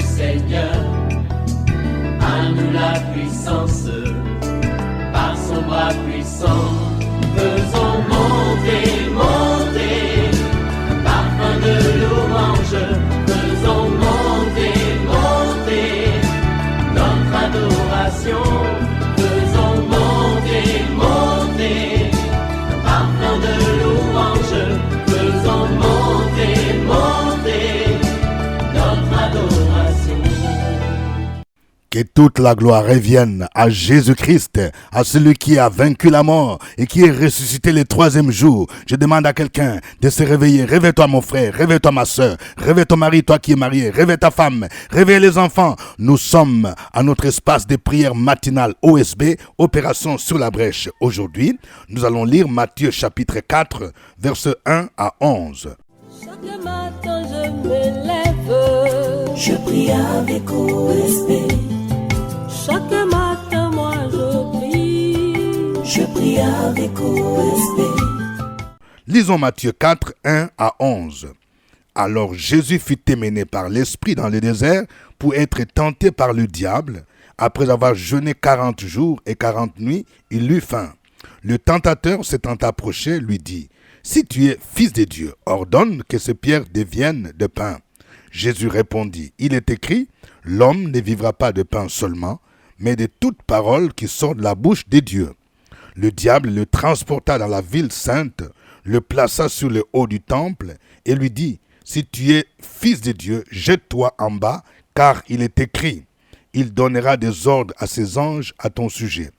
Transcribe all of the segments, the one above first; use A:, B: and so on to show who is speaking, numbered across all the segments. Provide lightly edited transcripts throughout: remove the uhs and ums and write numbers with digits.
A: Seigneur, à nous la puissance, par son bras puissant, faisons monter, monter, parfum de louange, faisons monter, monter, notre adoration, faisons monter, monter, parfum de louange, faisons monter, monter, notre adoration.
B: Que toute la gloire revienne à Jésus-Christ, à celui qui a vaincu la mort et qui est ressuscité le troisième jour. Je demande à quelqu'un de se réveiller. Réveille-toi mon frère, réveille-toi ma soeur, réveille ton mari, toi qui es marié, réveille ta femme, réveille les enfants. Nous sommes à notre espace de prière matinale OSB, Opération sur la brèche. Aujourd'hui, nous allons lire Matthieu chapitre 4, versets 1 à 11.
C: Chaque matin je me lève, je prie avec OSB. Chaque matin moi je prie avec OSB.
B: Lisons Matthieu 4, 1 à 11. Alors Jésus fut emmené par l'Esprit dans le désert pour être tenté par le diable. Après avoir jeûné 40 jours et 40 nuits, il eut faim. Le tentateur s'étant approché lui dit, « Si tu es fils de Dieu, ordonne que ces pierres deviennent de pain. » Jésus répondit, « Il est écrit, l'homme ne vivra pas de pain seulement, mais de toute parole qui sort de la bouche de Dieu. » Le diable le transporta dans la ville sainte, le plaça sur le haut du temple et lui dit, « Si tu es fils de Dieu, jette-toi en bas, car il est écrit, il donnera des ordres à ses anges à ton sujet,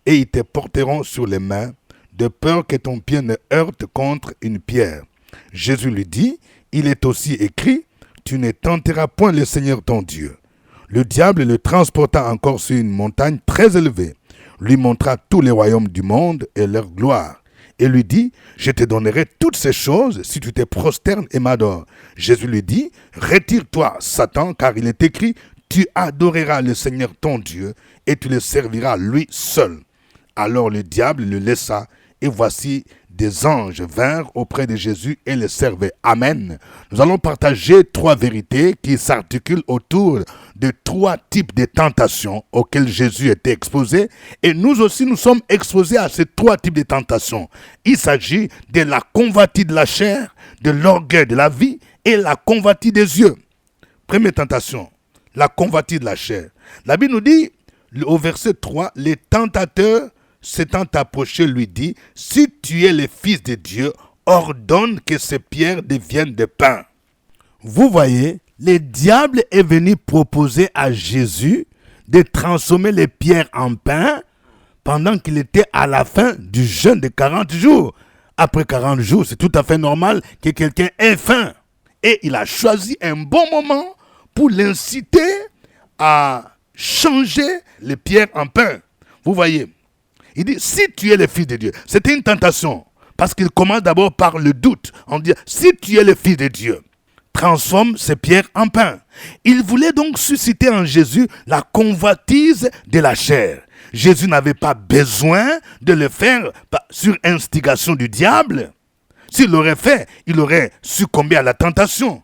B: et ils te porteront sur les mains, de peur que ton pied ne heurte contre une pierre. » Jésus lui dit, « Il est aussi écrit, tu ne tenteras point le Seigneur ton Dieu. » Le diable le transporta encore sur une montagne très élevée, lui montra tous les royaumes du monde et leur gloire, et lui dit, « Je te donnerai toutes ces choses si tu te prosternes et m'adores. » Jésus lui dit, « Retire-toi, Satan, car il est écrit, tu adoreras le Seigneur ton Dieu, et tu le serviras lui seul. » Alors le diable le laissa, et voici des anges vinrent auprès de Jésus et le servaient. Amen. Nous allons partager 3 vérités qui s'articulent autour de 3 types de tentations auxquelles Jésus était exposé. Et nous aussi, nous sommes exposés à ces 3 types de tentations. Il s'agit de la convoitise de la chair, de l'orgueil de la vie et la convoitise des yeux. Première tentation, la convoitise de la chair. La Bible nous dit, au verset 3, les tentateurs s'étant approché lui dit, « Si tu es le Fils de Dieu, ordonne que ces pierres deviennent de pain. » Vous voyez, le diable est venu proposer à Jésus de transformer les pierres en pain pendant qu'il était à la fin du jeûne de 40 jours. Après 40 jours, c'est tout à fait normal que quelqu'un ait faim. Et il a choisi un bon moment pour l'inciter à changer les pierres en pain. Vous voyez, il dit, si tu es le Fils de Dieu, c'était une tentation. Parce qu'il commence d'abord par le doute. On dit, si tu es le Fils de Dieu, transforme ces pierres en pain. Il voulait donc susciter en Jésus la convoitise de la chair. Jésus n'avait pas besoin de le faire sur instigation du diable. S'il l'aurait fait, il aurait succombé à la tentation.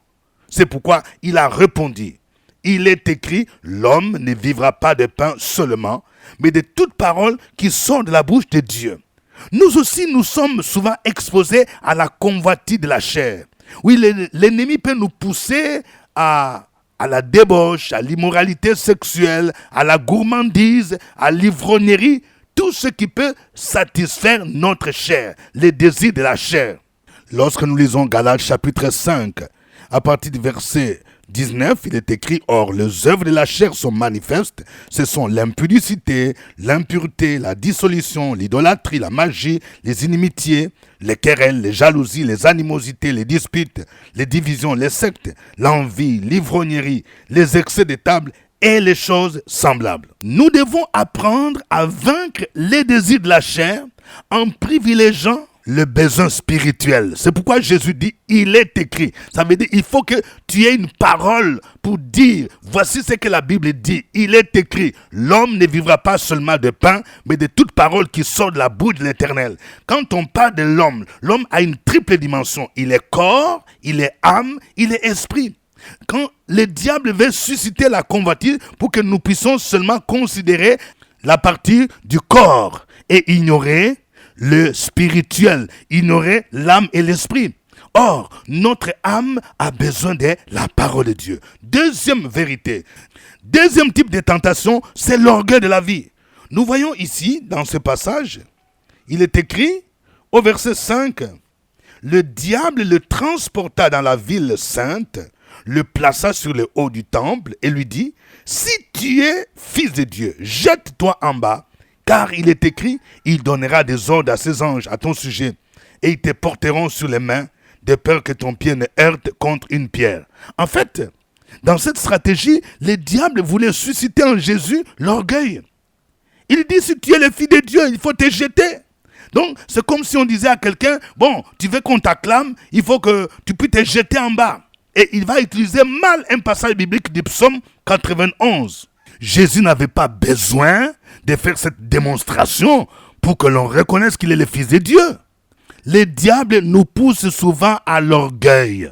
B: C'est pourquoi il a répondu. Il est écrit, l'homme ne vivra pas de pain seulement, mais de toute parole qui sort de la bouche de Dieu. Nous aussi, nous sommes souvent exposés à la convoitise de la chair. Oui, l'ennemi peut nous pousser à la débauche, à l'immoralité sexuelle, à la gourmandise, à l'ivrognerie, tout ce qui peut satisfaire notre chair, les désirs de la chair. Lorsque nous lisons Galates chapitre 5, à partir du verset 19, il est écrit, « Or, les œuvres de la chair sont manifestes, ce sont l'impudicité, l'impureté, la dissolution, l'idolâtrie, la magie, les inimitiés, les querelles, les jalousies, les animosités, les disputes, les divisions, les sectes, l'envie, l'ivrognerie, les excès de table et les choses semblables. » Nous devons apprendre à vaincre les désirs de la chair en privilégiant le besoin spirituel. C'est pourquoi Jésus dit, il est écrit. Ça veut dire, il faut que tu aies une parole pour dire, voici ce que la Bible dit. Il est écrit, l'homme ne vivra pas seulement de pain, mais de toute parole qui sort de la bouche de l'Éternel. Quand on parle de l'homme, l'homme a une triple dimension. Il est corps, il est âme, il est esprit. Quand le diable veut susciter la convoitise pour que nous puissions seulement considérer la partie du corps et ignorer le spirituel, ignorer l'âme et l'esprit. Or, notre âme a besoin de la parole de Dieu. Deuxième vérité, deuxième type de tentation, c'est l'orgueil de la vie. Nous voyons ici, dans ce passage, il est écrit au verset 5, « Le diable le transporta dans la ville sainte, le plaça sur le haut du temple et lui dit, « Si tu es fils de Dieu, jette-toi en bas, car il est écrit, il donnera des ordres à ses anges à ton sujet, et ils te porteront sur les mains, de peur que ton pied ne heurte contre une pierre. » En fait, dans cette stratégie, le diable voulait susciter en Jésus l'orgueil. Il dit, si tu es le fils de Dieu, il faut te jeter. Donc, c'est comme si on disait à quelqu'un, bon, tu veux qu'on t'acclame, il faut que tu puisses te jeter en bas. Et il va utiliser mal un passage biblique du psaume 91. Jésus n'avait pas besoin de faire cette démonstration pour que l'on reconnaisse qu'il est le Fils de Dieu. Le diable nous pousse souvent à l'orgueil,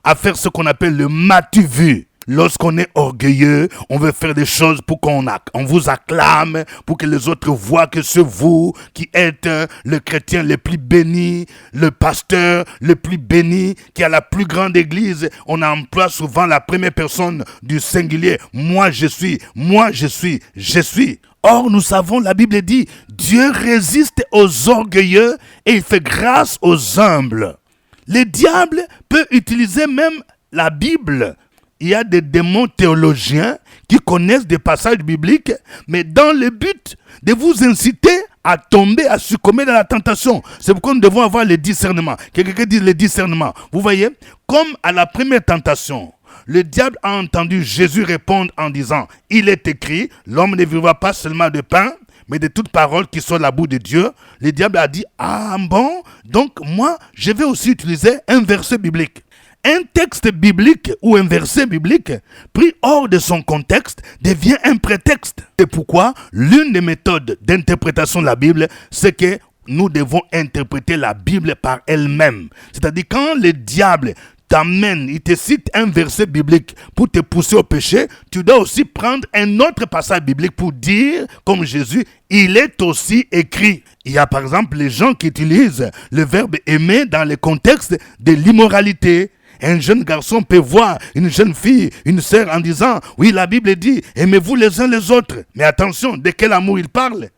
B: à faire ce qu'on appelle le m'as-tu vu. Lorsqu'on est orgueilleux, on veut faire des choses pour qu'on vous acclame, pour que les autres voient que c'est vous qui êtes le chrétien le plus béni, le pasteur le plus béni, qui a la plus grande église. On emploie souvent la première personne du singulier. Moi je suis, moi je suis, je suis. Or, nous savons, la Bible dit, Dieu résiste aux orgueilleux et il fait grâce aux humbles. Le diable peut utiliser même la Bible. Il y a des démons théologiens qui connaissent des passages bibliques, mais dans le but de vous inciter à tomber, à succomber dans la tentation. C'est pourquoi nous devons avoir le discernement. Quelqu'un dit le discernement. Vous voyez, comme à la première tentation, le diable a entendu Jésus répondre en disant, « Il est écrit, l'homme ne vivra pas seulement de pain, mais de toute parole qui sort de la bouche de Dieu. » Le diable a dit, « Ah bon, donc moi, je vais aussi utiliser un verset biblique. » Un texte biblique ou un verset biblique pris hors de son contexte devient un prétexte. C'est pourquoi l'une des méthodes d'interprétation de la Bible, c'est que nous devons interpréter la Bible par elle-même. C'est-à-dire quand le diable t'amène, il te cite un verset biblique pour te pousser au péché, tu dois aussi prendre un autre passage biblique pour dire, comme Jésus, il est aussi écrit. Il y a par exemple les gens qui utilisent le verbe aimer dans le contexte de l'immoralité. Un jeune garçon peut voir une jeune fille, une sœur en disant, oui, la Bible dit, aimez-vous les uns les autres. Mais attention, de quel amour il parle?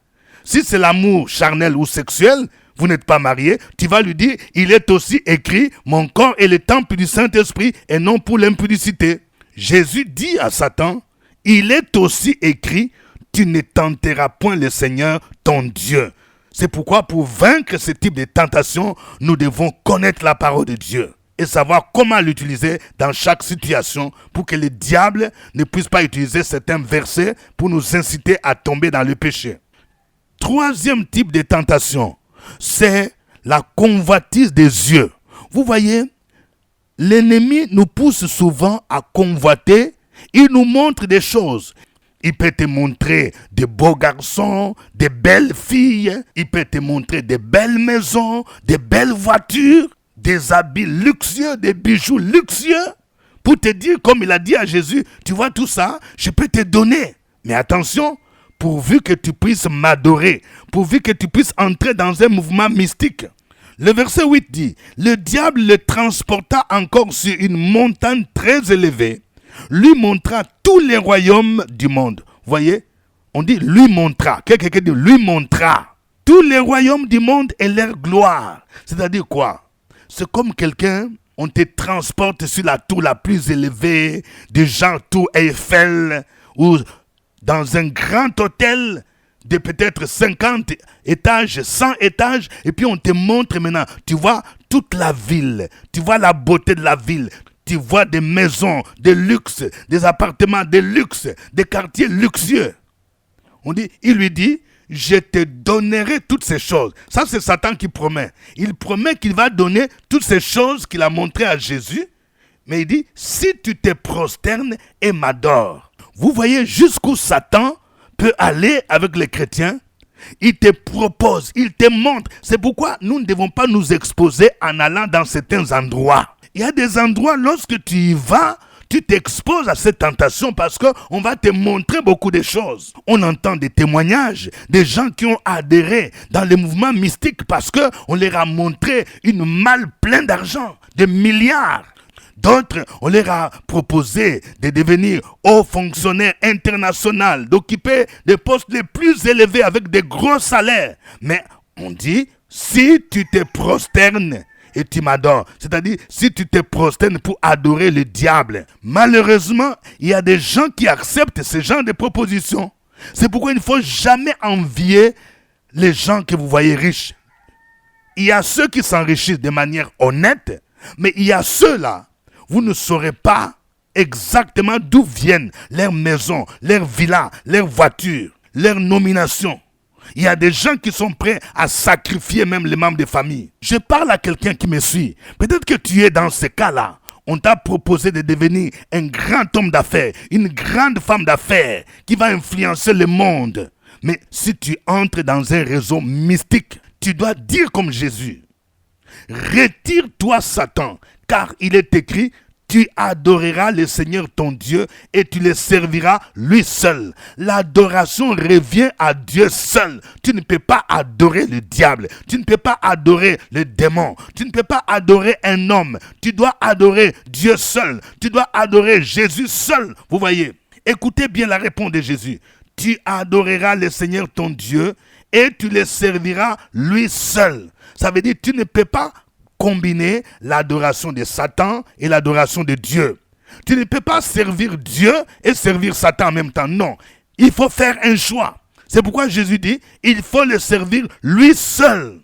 B: Si c'est l'amour charnel ou sexuel, vous n'êtes pas marié, tu vas lui dire, il est aussi écrit, mon corps est le temple du Saint-Esprit et non pour l'impudicité. Jésus dit à Satan, il est aussi écrit, tu ne tenteras point le Seigneur ton Dieu. C'est pourquoi pour vaincre ce type de tentation, nous devons connaître la parole de Dieu et savoir comment l'utiliser dans chaque situation pour que le diable ne puisse pas utiliser certains versets pour nous inciter à tomber dans le péché. Troisième type de tentation, c'est la convoitise des yeux. Vous voyez, l'ennemi nous pousse souvent à convoiter, il nous montre des choses. Il peut te montrer de beaux garçons, de belles filles, il peut te montrer de belles maisons, de belles voitures, des habits luxueux, des bijoux luxueux, pour te dire, comme il a dit à Jésus, tu vois tout ça, je peux te donner. Mais attention, pourvu que tu puisses m'adorer, pourvu que tu puisses entrer dans un mouvement mystique. Le verset 8 dit, le diable le transporta encore sur une montagne très élevée, lui montra tous les royaumes du monde. Vous voyez, on dit lui montra, quelqu'un dit lui montra tous les royaumes du monde et leur gloire. C'est-à-dire quoi? C'est comme quelqu'un, on te transporte sur la tour la plus élevée, du genre tour Eiffel, ou dans un grand hôtel de peut-être 50 étages, 100 étages, et puis on te montre maintenant, tu vois toute la ville, tu vois la beauté de la ville, tu vois des maisons de luxe, des appartements de luxe, des quartiers luxueux. On dit, il lui dit, je te donnerai toutes ces choses. Ça, c'est Satan qui promet. Il promet qu'il va donner toutes ces choses qu'il a montrées à Jésus. Mais il dit, si tu te prosternes et m'adores. Vous voyez jusqu'où Satan peut aller avec les chrétiens. Il te propose, il te montre. C'est pourquoi nous ne devons pas nous exposer en allant dans certains endroits. Il y a des endroits, lorsque tu y vas, tu t'exposes à cette tentation parce qu'on va te montrer beaucoup de choses. On entend des témoignages des gens qui ont adhéré dans les mouvements mystiques parce qu'on leur a montré une malle pleine d'argent, de milliards. D'autres, on leur a proposé de devenir hauts fonctionnaires internationaux, d'occuper des postes les plus élevés avec des gros salaires. Mais on dit, si tu te prosternes et tu m'adores, c'est-à-dire si tu te prosternes pour adorer le diable, malheureusement, il y a des gens qui acceptent ce genre de propositions. C'est pourquoi il ne faut jamais envier les gens que vous voyez riches. Il y a ceux qui s'enrichissent de manière honnête, mais il y a ceux-là, vous ne saurez pas exactement d'où viennent leurs maisons, leurs villas, leurs voitures, leurs nominations. Il y a des gens qui sont prêts à sacrifier même les membres de famille. Je parle à quelqu'un qui me suit. Peut-être que tu es dans ce cas-là. On t'a proposé de devenir un grand homme d'affaires, une grande femme d'affaires qui va influencer le monde. Mais si tu entres dans un réseau mystique, tu dois dire comme Jésus. Retire-toi Satan, car il est écrit, tu adoreras le Seigneur ton Dieu et tu le serviras lui seul. L'adoration revient à Dieu seul. Tu ne peux pas adorer le diable. Tu ne peux pas adorer le démon. Tu ne peux pas adorer un homme. Tu dois adorer Dieu seul. Tu dois adorer Jésus seul. Vous voyez, écoutez bien la réponse de Jésus. Tu adoreras le Seigneur ton Dieu et tu le serviras lui seul. Ça veut dire que tu ne peux pas combiner l'adoration de Satan et l'adoration de Dieu. Tu ne peux pas servir Dieu et servir Satan en même temps. Non, il faut faire un choix. C'est pourquoi Jésus dit, il faut le servir lui seul.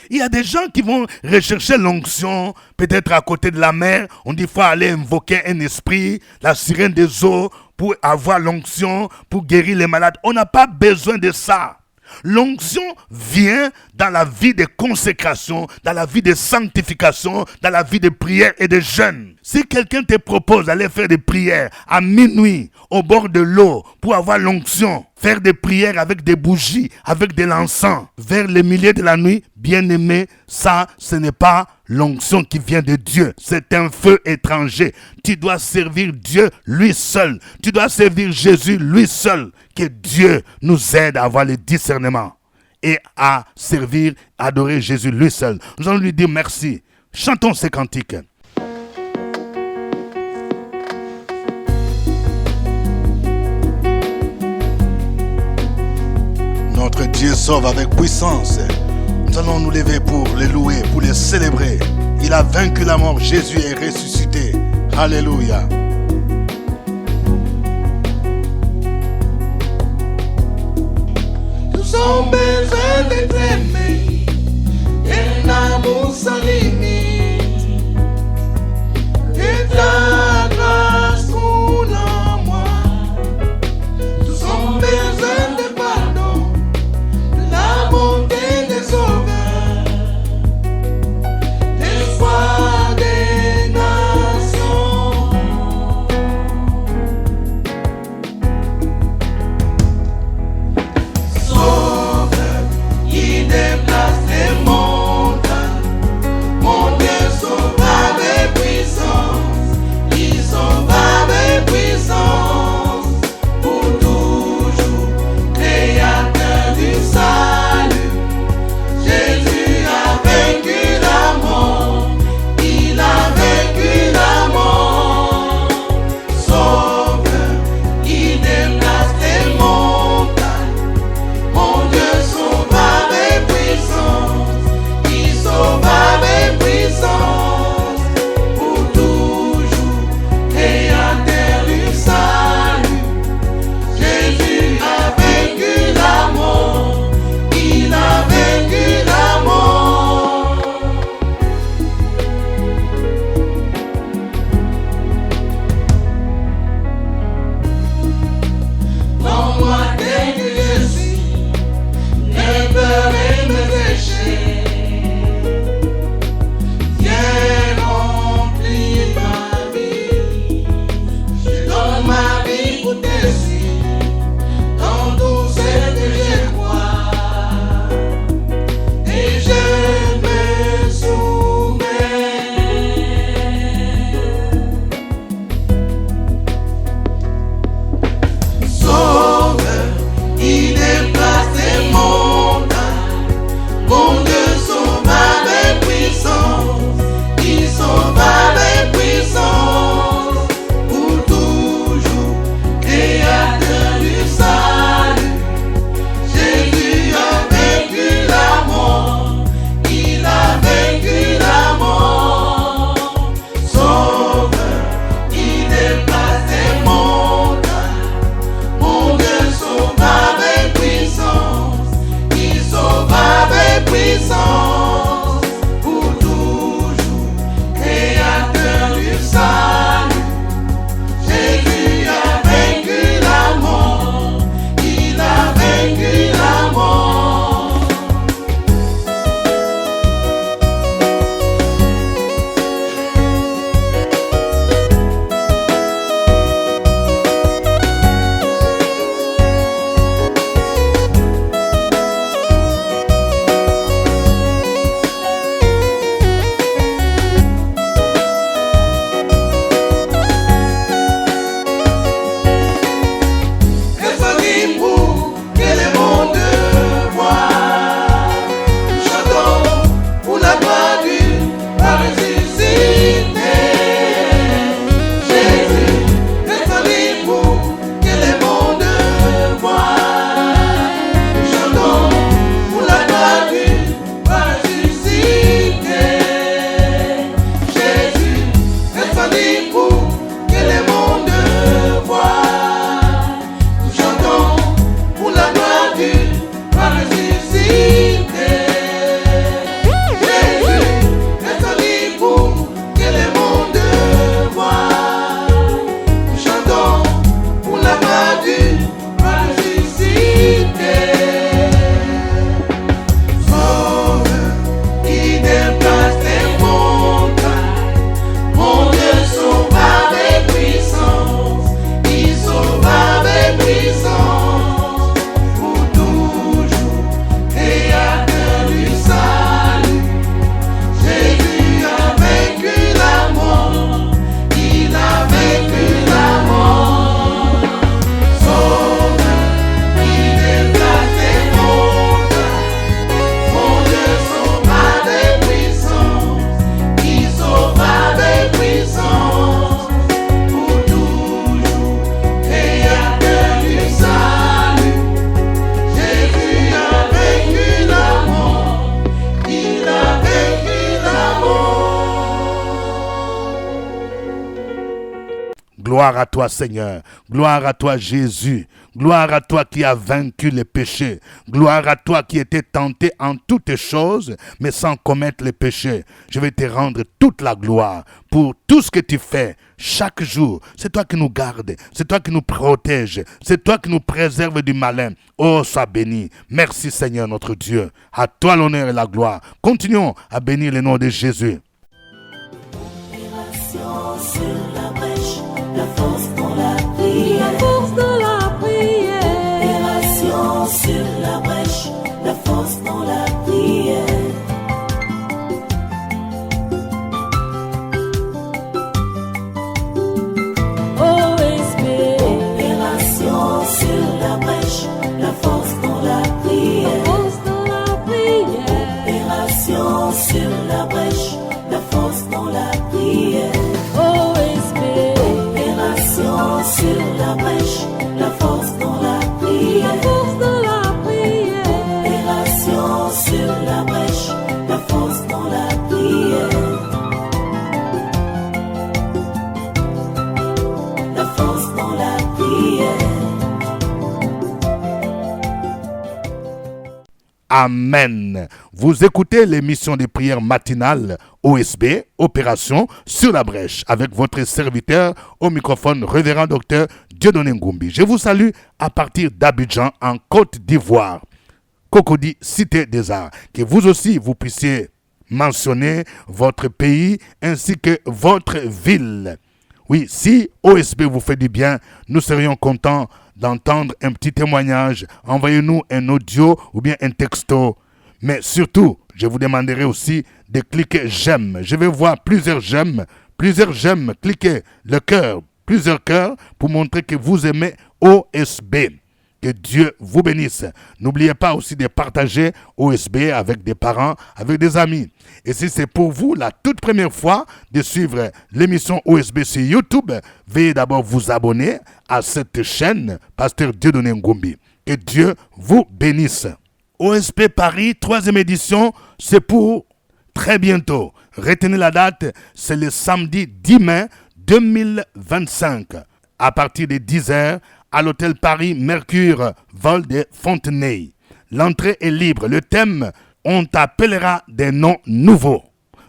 B: Il y a des gens qui vont rechercher l'onction, peut-être à côté de la mer. On dit qu'il faut aller invoquer un esprit, la sirène des eaux, pour avoir l'onction, pour guérir les malades. On n'a pas besoin de ça. L'onction vient dans la vie de consécration, dans la vie de sanctification, dans la vie de prière et de jeûne. Si quelqu'un te propose d'aller faire des prières à minuit, au bord de l'eau, pour avoir l'onction, faire des prières avec des bougies, avec de l'encens, vers le milieu de la nuit, bien aimé, ça, ce n'est pas l'onction qui vient de Dieu. C'est un feu étranger. Tu dois servir Dieu lui seul. Tu dois servir Jésus lui seul. Que Dieu nous aide à avoir le discernement et à servir, adorer Jésus lui seul. Nous allons lui dire merci. Chantons ces cantiques. Notre Dieu sauve avec puissance. Nous allons nous lever pour le louer, pour le célébrer. Il a vaincu la mort. Jésus est ressuscité. Alléluia.
D: Nous avons besoin d'être aimés, un amour sans limite, et ta grâce coule en moi. Nous avons besoin de pardon, de la bonté des sauveurs, l'espoir des nations. Sauveur qui déplace les montagnes,
B: Gloire à toi, Seigneur. Gloire à toi, Jésus. Gloire à toi qui as vaincu les péchés. Gloire à toi qui étais tenté en toutes choses, mais sans commettre les péchés. Je vais te rendre toute la gloire pour tout ce que tu fais chaque jour. C'est toi qui nous gardes. C'est toi qui nous protèges. C'est toi qui nous préserves du malin. Oh, sois béni. Merci, Seigneur notre Dieu. À toi l'honneur et la gloire. Continuons à bénir le nom de Jésus.
C: Sur la brèche, la force dans la prière, la force dans la prière. Opération sur la brèche, la force dans la prière. OSB. Opération sur la brèche, la force dans la prière, la force dans la prière. Opération sur la brèche, la force dans la prière. Sur la brèche, la force dans la prière, la force dans la prière. Opération sur la brèche, la force dans la prière, la force dans la prière.
B: Amen. Vous écoutez l'émission de prière matinale OSB, Opération sur la brèche, avec votre serviteur au microphone, révérend docteur Dieudonné Ngumbi. Je vous salue à partir d'Abidjan, en Côte d'Ivoire. Cocody, Cité des Arts. Que vous aussi, vous puissiez mentionner votre pays ainsi que votre ville. Oui, si OSB vous fait du bien, nous serions contents d'entendre un petit témoignage. Envoyez-nous un audio ou bien un texto. Mais surtout, je vous demanderai aussi de cliquer j'aime. Je vais voir plusieurs j'aime. Cliquez le cœur, plusieurs cœurs pour montrer que vous aimez OSB. Que Dieu vous bénisse. N'oubliez pas aussi de partager OSB avec des parents, avec des amis. Et si c'est pour vous la toute première fois de suivre l'émission OSB sur YouTube, veuillez d'abord vous abonner à cette chaîne, Pasteur Dieudonné Ngumbi. Que Dieu vous bénisse. OSB Paris, 3e édition, c'est pour très bientôt. Retenez la date, c'est le samedi 10 mai 2025, à partir de 10h, à l'hôtel Paris Mercure, vol de Fontenay. L'entrée est libre. Le thème, on t'appellera des noms nouveaux.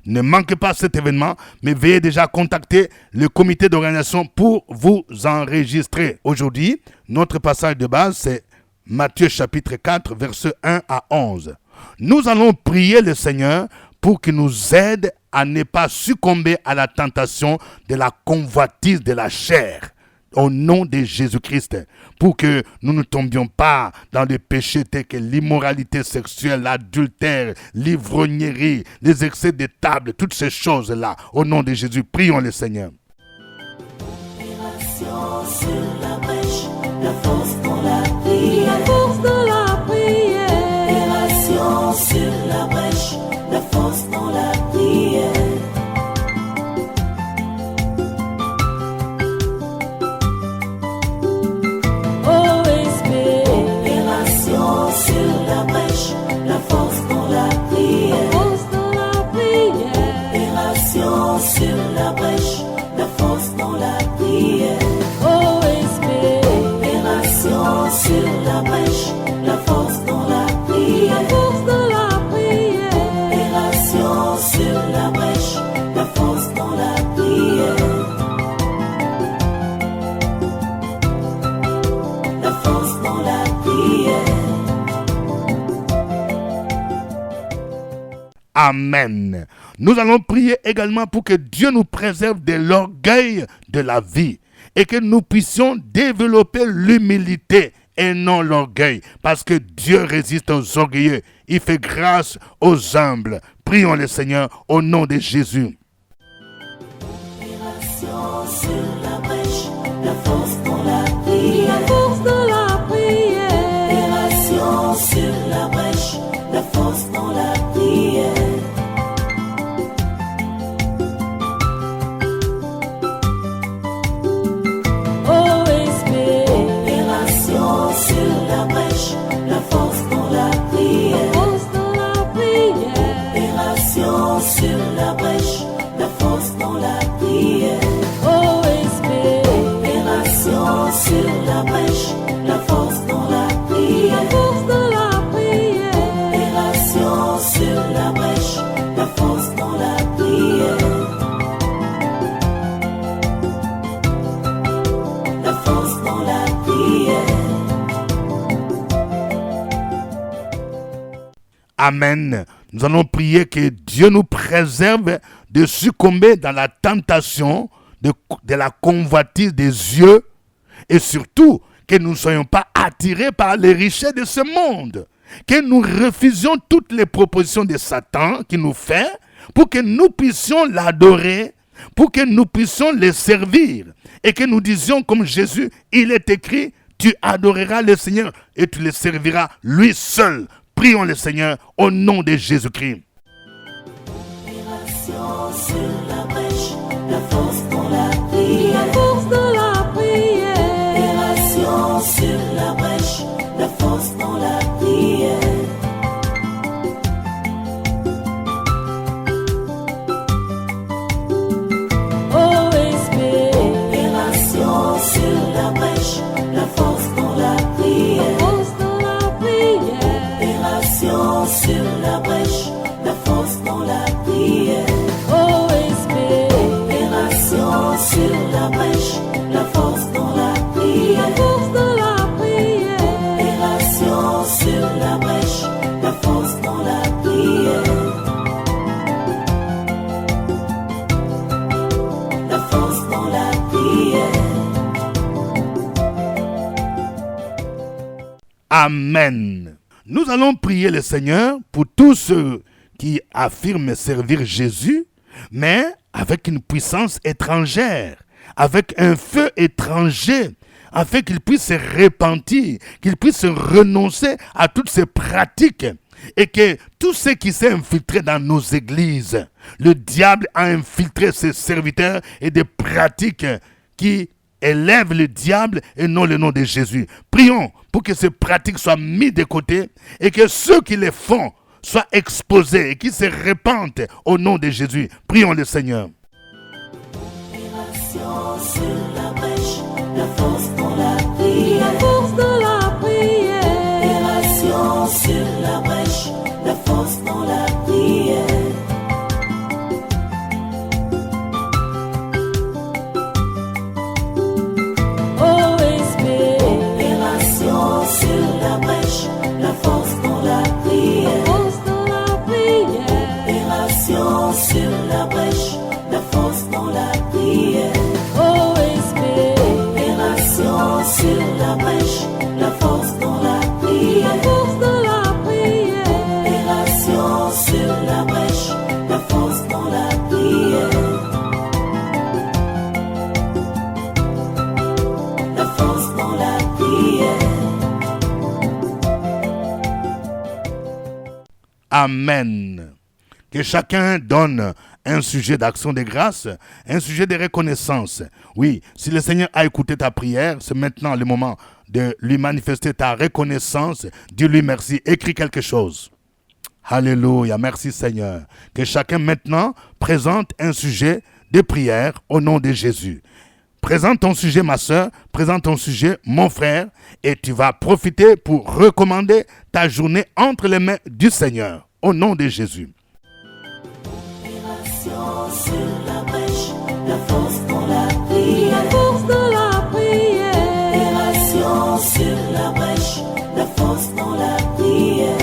B: Ne manquez pas cet événement, mais veuillez déjà contacter le comité d'organisation pour vous enregistrer. Aujourd'hui, notre passage de base, c'est Matthieu chapitre 4, versets 1 à 11. Nous allons prier le Seigneur pour qu'il nous aide à ne pas succomber à la tentation de la convoitise de la chair. Au nom de Jésus-Christ, pour que nous ne tombions pas dans des péchés tels que l'immoralité sexuelle, l'adultère, l'ivrognerie, les excès de table, toutes ces choses-là. Au nom de Jésus, prions le Seigneur.
C: Opération sur la brèche, la force dans la prière, la force dans la prière. Opération sur la brèche, la force dans la prière. Sur la brèche, la force dans la prière, la force dans la prière. Opération sur la brèche, la force dans la prière. OSB. Opération sur la brèche, la force dans la prière, la force dans la prière. Opération sur la brèche, la force dans la prière, la force dans la prière.
B: Amen. Nous allons prier également pour que Dieu nous préserve de l'orgueil de la vie et que nous puissions développer l'humilité et non l'orgueil, parce que Dieu résiste aux orgueilleux. Il fait grâce aux humbles. Prions le Seigneur au nom de Jésus.
C: Opération sur la brèche, la force dans la prière, la force dans la prière. Opération sur la brèche, la force dans la prière. OSB. Opération sur la brèche, la force dans la prière, la force dans la prière. Opération sur la brèche, la force dans la prière. OSB.
B: Amen. Nous allons prier que Dieu nous préserve de succomber dans la tentation de la convoitise des yeux et surtout que nous ne soyons pas attirés par les richesses de ce monde. Que nous refusions toutes les propositions de Satan qui nous fait pour que nous puissions l'adorer, pour que nous puissions le servir et que nous disions comme Jésus, il est écrit, tu adoreras le Seigneur et tu le serviras lui seul. Prions le Seigneur au nom de Jésus-Christ.
C: Opération sur la brèche, la force dans la prière. La force dans la prière. Opération sur la brèche, la force dans la prière. OSP. Opération sur la brèche, la force dans la prière. La force dans la prière. Opération sur la brèche, la force dans la prière. OSP. Opération sur la brèche, la force dans la prière. La force dans la prière. Opération sur la brèche, la force dans la prière. La force dans la prière.
B: Amen. Nous allons prier le Seigneur pour tous ceux qui affirment servir Jésus, mais avec une puissance étrangère, avec un feu étranger, afin qu'ils puissent se repentir, qu'ils puissent renoncer à toutes ces pratiques et que tout ce qui s'est infiltré dans nos églises, le diable a infiltré ses serviteurs et des pratiques qui élèvent le diable et non le nom de Jésus. Prions pour que ces pratiques soient mises de côté et que ceux qui les font soient exposés et qui se répandent au nom de Jésus. Prions le Seigneur.
C: Opération sur la brèche, la force dans la prière. La force dans la prière. Opération sur la brèche, la force dans la prière. OSP. Opération sur la brèche, la force dans la prière. La force dans la prière. Opération sur la brèche, la force dans la prière. OSP. Opération sur la brèche, la force dans la prière. La force dans la prière. Opération sur la brèche, la force dans la prière. La force dans la prière.
B: Amen. Que chacun donne un sujet d'action de grâce, un sujet de reconnaissance. Oui, si le Seigneur a écouté ta prière, c'est maintenant le moment de lui manifester ta reconnaissance. Dis-lui merci, écris quelque chose. Alléluia, merci Seigneur. Que chacun maintenant présente un sujet de prière au nom de Jésus. Présente ton sujet, ma soeur, présente ton sujet, mon frère, et tu vas profiter pour recommander ta journée entre les mains du Seigneur, au nom de Jésus.
C: Opération sur la brèche, la force dans la prière. La force dans la prière. Opération sur la brèche, la force dans la prière.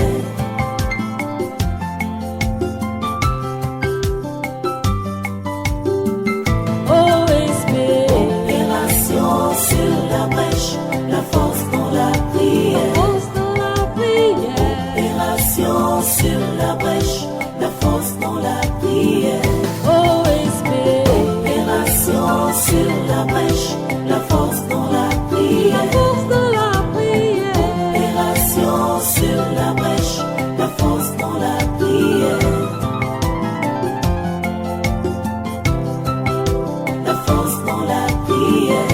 C: OSP. Opération sur la brèche, la force dans la prière. La force dans la prière. Opération sur la brèche, la force dans la prière. OSP. Opération sur la brèche, la force dans la prière. La force dans la prière. Opération sur la brèche, la force dans la prière. La force dans la prière.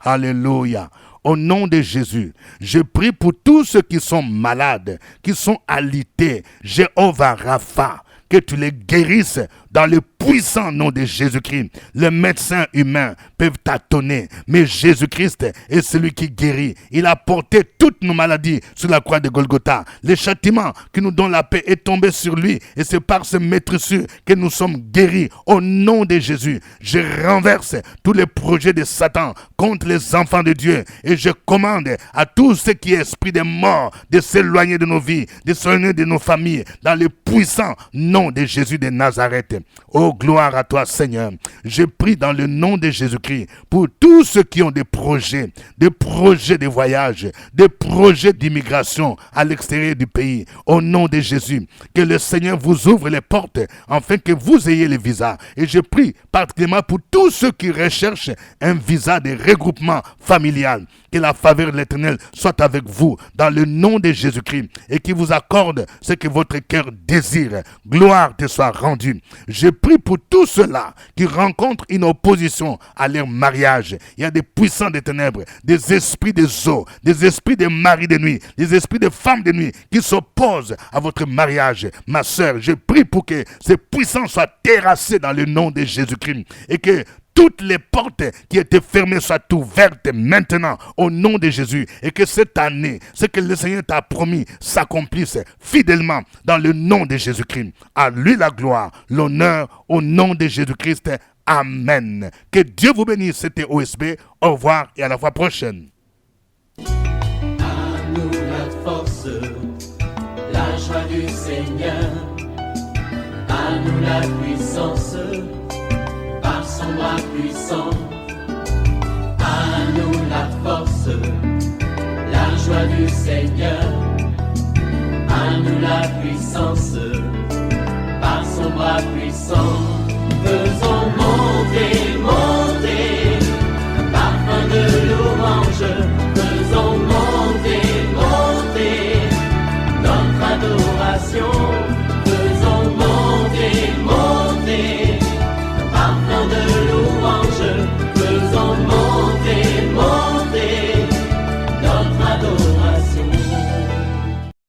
B: Alléluia. Au nom de Jésus, je prie pour tous ceux qui sont malades, qui sont alités. Jéhovah Rapha, que tu les guérisses dans le puissant nom de Jésus-Christ. Les médecins humains peuvent tâtonner, mais Jésus-Christ est celui qui guérit. Il a porté toutes nos maladies sur la croix de Golgotha. Le châtiment qui nous donne la paix est tombé sur lui, et c'est par ce maîtrissure que nous sommes guéris. Au nom de Jésus, je renverse tous les projets de Satan contre les enfants de Dieu, et je commande à tous ceux qui est esprit de mort de s'éloigner de nos vies, de s'éloigner de nos familles, dans le puissant nom de Jésus de Nazareth. Oh, gloire à toi, Seigneur. Je prie dans le nom de Jésus-Christ pour tous ceux qui ont des projets de voyage, des projets d'immigration à l'extérieur du pays. Au nom de Jésus, que le Seigneur vous ouvre les portes afin que vous ayez le visa. Et je prie particulièrement pour tous ceux qui recherchent un visa de regroupement familial. Que la faveur de l'Éternel soit avec vous dans le nom de Jésus-Christ et qui vous accorde ce que votre cœur désire. Gloire te soit rendue. Je prie pour tous ceux-là qui rencontrent une opposition à leur mariage. Il y a des puissants des ténèbres, des esprits des eaux, des esprits des maris de nuit, des esprits des femmes de nuit qui s'opposent à votre mariage. Ma sœur, je prie pour que ces puissants soient terrassés dans le nom de Jésus-Christ et que toutes les portes qui étaient fermées soient ouvertes maintenant au nom de Jésus et que cette année, ce que le Seigneur t'a promis s'accomplisse fidèlement dans le nom de Jésus-Christ. À lui la gloire, l'honneur au nom de Jésus-Christ. Amen. Que Dieu vous bénisse. C'était OSB. Au revoir et à la fois prochaine.
A: À nous la force, la joie du Seigneur. À nous la puissance, par son bras puissant. À nous la force, la joie du Seigneur. À nous la puissance, par son bras puissant.